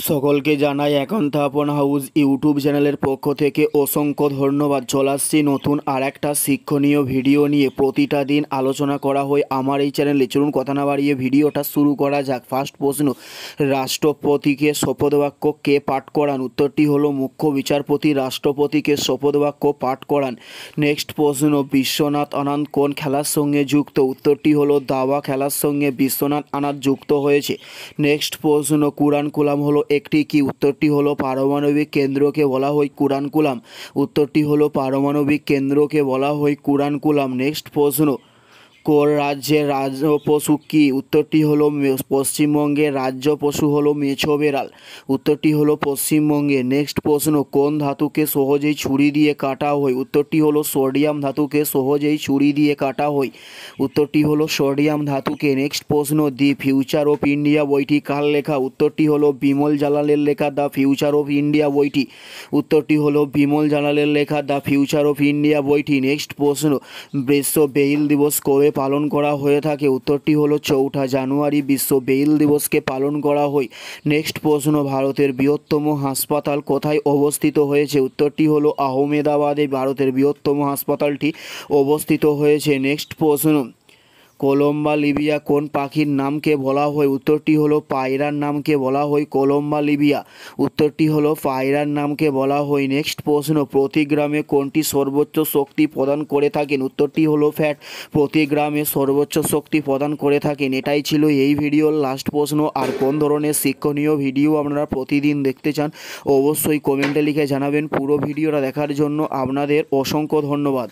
সকলকে জানাই একান্তাপন house YouTube চ্যানেলের পক্ষ থেকে অসংখ্য ধন্যবাদ। চলে আসছি নতুন আর একটা শিক্ষণীয় ভিডিও নিয়ে। প্রতিটা দিন আলোচনা করা হয় আমার এই চ্যানেলে। চলুন কথা না বাড়িয়ে ভিডিওটা শুরু করা যাক। ফার্স্ট প্রশ্ন, রাষ্ট্রপতিকে শপথ বাক্য কে পাঠ করান? উত্তরটি হলো মুখ্য বিচারপতি রাষ্ট্রপতিকে শপথ বাক্য পাঠ করান। নেক্সট প্রশ্ন, বিশ্বনাথ আনন্দ কোন খেলার সঙ্গে যুক্ত? উত্তরটি হলো দাবা খেলার সঙ্গে বিশ্বনাথ আনন্দ যুক্ত হয়েছে। নেক্সট প্রশ্ন, কুরানকুলাম হলো একটি কি? উত্তরটি হলো পারমাণবিক কেন্দ্রকে বলা হয় কুরানকুলাম। উত্তরটি হলো পারমাণবিক কেন্দ্রকে বলা হয় কুরানকুলাম। নেক্সট প্রশ্ন, কোন রাজ্যের রাজ্য পশু কি? উত্তরটি হলো পশ্চিমবঙ্গের রাজ্য পশু হলো মেছো বেড়াল। উত্তরটি হলো পশ্চিমবঙ্গে। নেক্সট প্রশ্ন, কোন ধাতুকে সহজেই ছুরি দিয়ে কাটা হয়? উত্তরটি হলো সোডিয়াম ধাতুকে সহজেই ছুরি দিয়ে কাটা হয়। উত্তরটি হলো সোডিয়াম ধাতুকে। নেক্সট প্রশ্ন, দি ফিউচার অফ ইন্ডিয়া বইটি কার লেখা? উত্তরটি হলো বিমল জালালের লেখা দ্য ফিউচার অফ ইন্ডিয়া বইটি। উত্তরটি হলো বিমল জালালের লেখা দ্য ফিউচার অফ ইন্ডিয়া বইটি। নেক্সট প্রশ্ন, বিশ্ব ব্রেইল দিবস কবে পালন করা হয়ে থাকে? উত্তরটি হলো 4 জানুয়ারি বিশ্ব ব্রেইল দিবসকে পালন করা হয়। নেক্সট প্রশ্ন, ভারতের বৃহত্তম হাসপাতাল কোথায় অবস্থিত হয়েছে? উত্তরটি হলো আহমেদাবাদে ভারতের বৃহত্তম হাসপাতালটি অবস্থিত হয়েছে। নেক্সট প্রশ্ন, কলম্বা লিবিয়া কোন পাখির নামকে বলা হয়? উত্তরটি হলো পায়রার নামকে বলা হয় কলম্বা লিবিয়া। উত্তরটি হলো পায়রার নামকে বলা হয়। নেক্সট প্রশ্ন, প্রতি গ্রামে কোনটি সর্বোচ্চ শক্তি প্রদান করে থাকেন? উত্তরটি হলো ফ্যাট প্রতি গ্রামে সর্বোচ্চ শক্তি প্রদান করে থাকেন। এটাই ছিল এই ভিডিওর লাস্ট প্রশ্ন। আর কোন ধরনের শিক্ষণীয় ভিডিও আপনারা প্রতিদিন দেখতে চান অবশ্যই কমেন্টে লিখে জানাবেন। পুরো ভিডিওটা দেখার জন্য আপনাদের অসংখ্য ধন্যবাদ।